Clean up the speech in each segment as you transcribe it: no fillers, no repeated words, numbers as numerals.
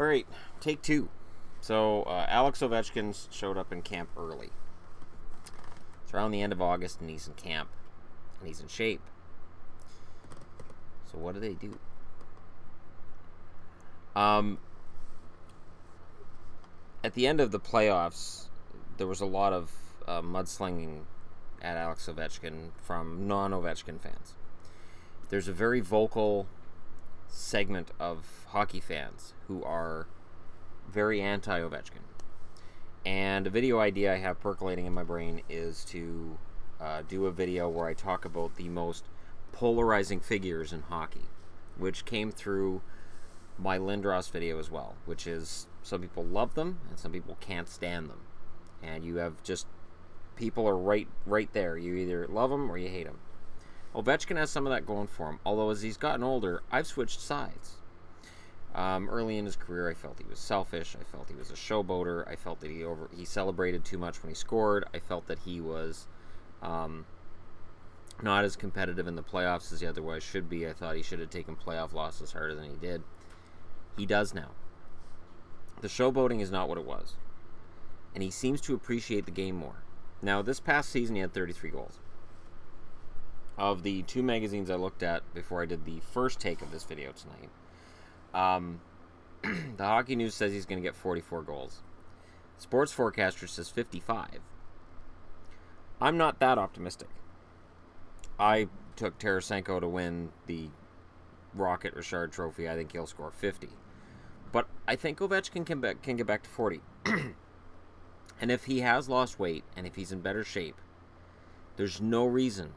All right, take two. So Alex Ovechkin showed up in camp early. It's around the end of August, and he's in camp, and he's in shape. So what do they do? At the end of the playoffs, there was a lot of mudslinging at Alex Ovechkin from non-Ovechkin fans. There's a very vocal segment of hockey fans who are very anti-Ovechkin. And a video idea I have percolating in my brain is to do a video where I talk about the most polarizing figures in hockey, which came through my Lindros video as well, which is some people love them and some people can't stand them. And you have just people are right there. You either love them or you hate them. Ovechkin has some of that going for him, although as he's gotten older, I've switched sides. Early in his career, I felt he was selfish. I felt he was a showboater. I felt that he celebrated too much when he scored. I felt that he was not as competitive in the playoffs as he otherwise should be. I thought he should have taken playoff losses harder than he did. He does now. The showboating is not what it was. And he seems to appreciate the game more. Now, this past season, he had 33 goals. Of the two magazines I looked at before I did the first take of this video tonight, the Hockey News says he's going to get 44 goals. Sports Forecaster says 55. I'm not that optimistic. I took Tarasenko to win the Rocket Richard Trophy. I think he'll score 50. But I think Ovechkin can get back to 40. And if he has lost weight and if he's in better shape, there's no reason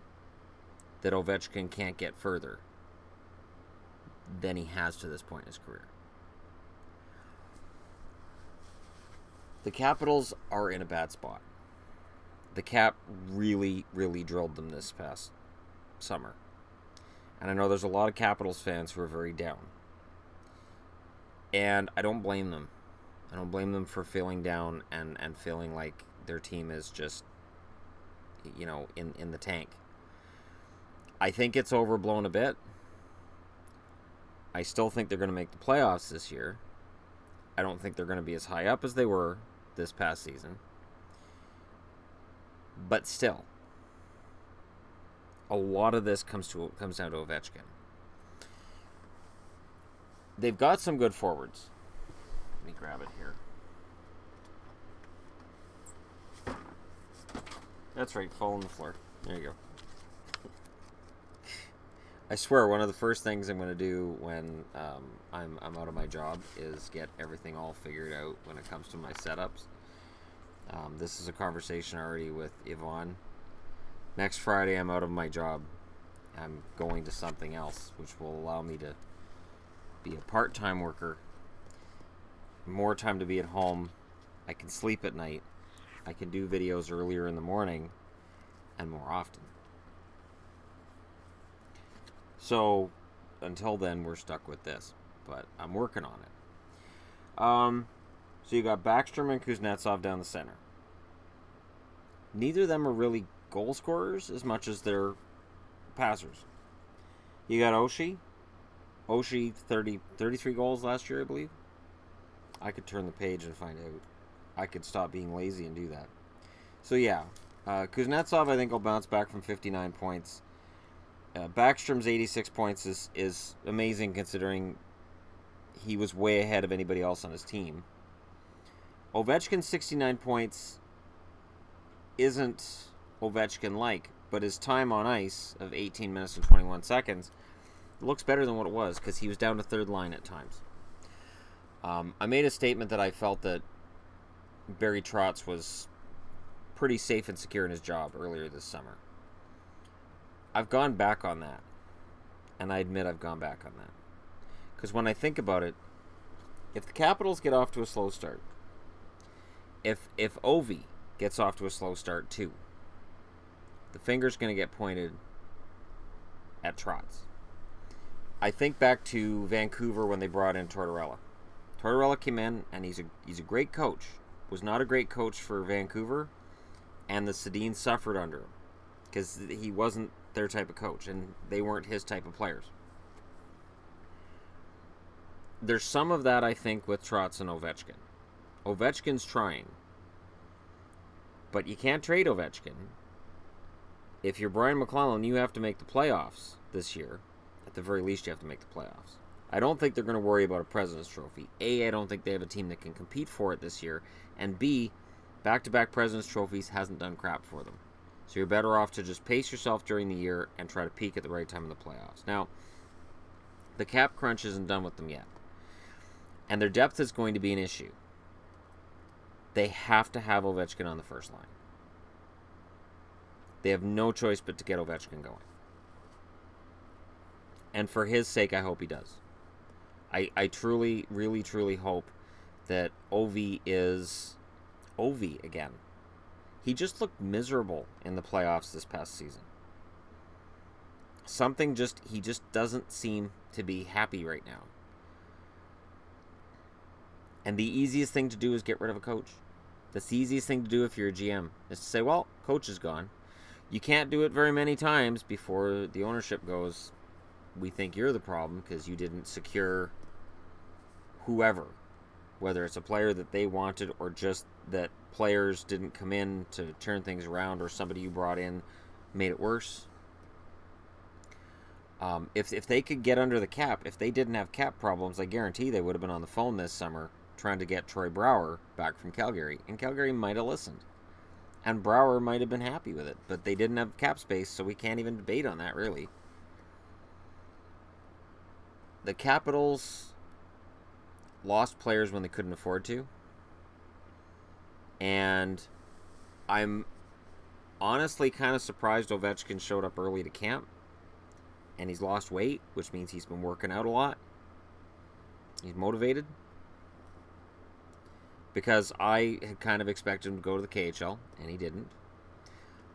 that Ovechkin can't get further than he has to this point in his career. The Capitals are in a bad spot. The Cap really, really drilled them this past summer. And I know there's a lot of Capitals fans who are very down. And I don't blame them. I don't blame them for feeling down and feeling like their team is just, you know, in the tank. I think it's overblown a bit. I still think they're going to make the playoffs this year. I don't think they're going to be as high up as they were this past season. But still, a lot of this comes down to Ovechkin. They've got some good forwards. Let me grab it here. That's right, fall on the floor. There you go. I swear, one of the first things I'm going to do when I'm out of my job is get everything all figured out when it comes to my setups. This is a conversation already with Yvonne. Next Friday, I'm out of my job. I'm going to something else, which will allow me to be a part-time worker. More time to be at home. I can sleep at night. I can do videos earlier in the morning and more often. So, until then, we're stuck with this. But I'm working on it. So you got Backstrom and Kuznetsov down the center. Neither of them are really goal scorers as much as they're passers. You got Oshie. Oshie, 33 goals last year, I believe. I could turn the page and find out. I could stop being lazy and do that. So, yeah. Kuznetsov, I think, will bounce back from 59 points. Backstrom's 86 points is amazing considering he was way ahead of anybody else on his team. Ovechkin's 69 points isn't Ovechkin-like, but his time on ice of 18 minutes and 21 seconds looks better than what it was because he was down to third line at times. I made a statement that I felt that Barry Trotz was pretty safe and secure in his job earlier this summer. I've gone back on that. And I admit I've gone back on that. Because when I think about it, if the Capitals get off to a slow start, if Ovi gets off to a slow start too, the finger's going to get pointed at Trotz. I think back to Vancouver when they brought in Tortorella. Tortorella came in, and he's a great coach. Was not a great coach for Vancouver, and the Sedins suffered under him because he wasn't their type of coach, and they weren't his type of players. there's some of that, I think, with Trotz and Ovechkin. Ovechkin's trying. But you can't trade Ovechkin. If you're Brian McClellan, you have to make the playoffs this year. At the very least, you have to make the playoffs. I don't think they're going to worry about a President's Trophy. A, I don't think they have a team that can compete for it this year. And B, back-to-back President's Trophies hasn't done crap for them. So you're better off to just pace yourself during the year and try to peak at the right time in the playoffs. Now, the cap crunch isn't done with them yet. And their depth is going to be an issue. They have to have Ovechkin on the first line. They have no choice but to get Ovechkin going. And for his sake, I hope he does. I truly, really, truly hope that Ovi is Ovi again. He just looked miserable in the playoffs this past season. He just doesn't seem to be happy right now. And the easiest thing to do is get rid of a coach. That's the easiest thing to do if you're a GM, is to say, well, coach is gone. You can't do it very many times before the ownership goes, we think you're the problem because you didn't secure whoever. Whether it's a player that they wanted or just that players didn't come in to turn things around or somebody you brought in made it worse. If they could get under the cap, if they didn't have cap problems, I guarantee they would have been on the phone this summer trying to get Troy Brouwer back from Calgary. And Calgary might have listened. And Brouwer might have been happy with it. But they didn't have cap space, so we can't even debate on that, really. The Capitals lost players when they couldn't afford to. And I'm honestly kind of surprised Ovechkin showed up early to camp. And he's lost weight, which means he's been working out a lot. He's motivated. Because I had kind of expected him to go to the KHL, and he didn't.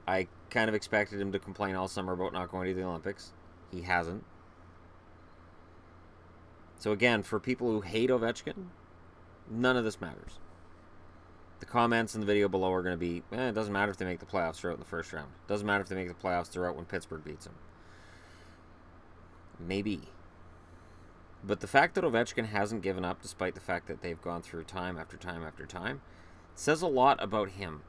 I kind of expected him to complain all summer about not going to the Olympics. He hasn't. So again, for people who hate Ovechkin, none of this matters. The comments in the video below are going to be, it doesn't matter if they make the playoffs, they're out in the first round. It doesn't matter if they make the playoffs, they're out when Pittsburgh beats them. Maybe. But the fact that Ovechkin hasn't given up, despite the fact that they've gone through time after time after time, says a lot about him.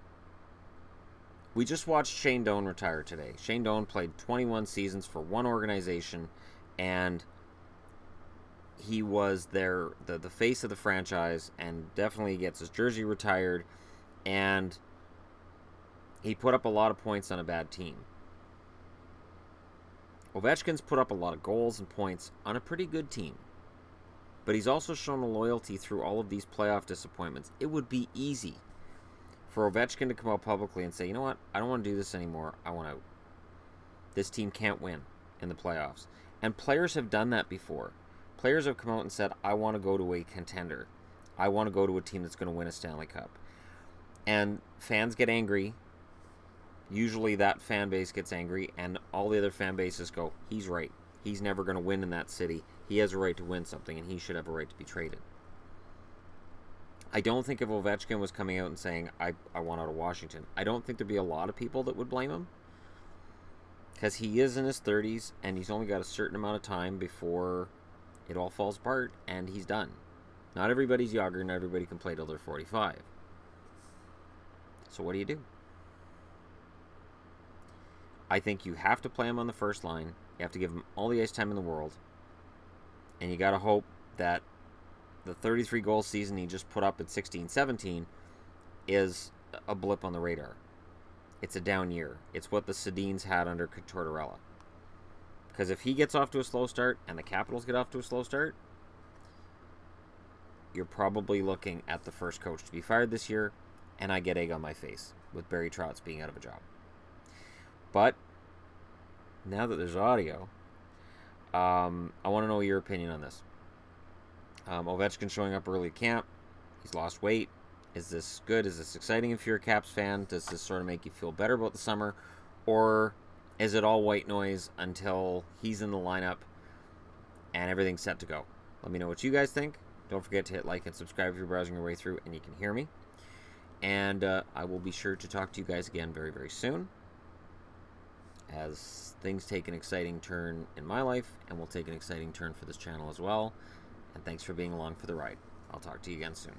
We just watched Shane Doan retire today. Shane Doan played 21 seasons for one organization, and he was the face of the franchise, and definitely gets his jersey retired, and he put up a lot of points on a bad team. Ovechkin's put up a lot of goals and points on a pretty good team. But he's also shown a loyalty through all of these playoff disappointments. It would be easy for Ovechkin to come out publicly and say, you know what, I don't want to do this anymore. I want out. This team can't win in the playoffs. And players have done that before. Players have come out and said, I want to go to a contender. I want to go to a team that's going to win a Stanley Cup. And fans get angry. Usually that fan base gets angry, and all the other fan bases go, he's right. He's never going to win in that city. He has a right to win something, and he should have a right to be traded. I don't think if Ovechkin was coming out and saying, I want out of Washington, I don't think there'd be a lot of people that would blame him. Because he is in his 30s, and he's only got a certain amount of time before it all falls apart, and he's done. Not everybody's younger, not everybody can play till they're 45. So what do? I think you have to play him on the first line. You have to give him all the ice time in the world. And you got to hope that the 33-goal season he just put up at 16-17 is a blip on the radar. It's a down year. It's what the Sedins had under Tortorella. Because if he gets off to a slow start and the Capitals get off to a slow start, you're probably looking at the first coach to be fired this year, and I get egg on my face with Barry Trotz being out of a job. But now that there's audio, I want to know your opinion on this. Ovechkin showing up early at camp. He's lost weight. Is this good? Is this exciting if you're a Caps fan? Does this sort of make you feel better about the summer? Or is it all white noise until he's in the lineup and everything's set to go? Let me know what you guys think. Don't forget to hit like and subscribe if you're browsing your way through and you can hear me. And I will be sure to talk to you guys again very, very soon, as things take an exciting turn in my life and will take an exciting turn for this channel as well. and thanks for being along for the ride. I'll talk to you again soon.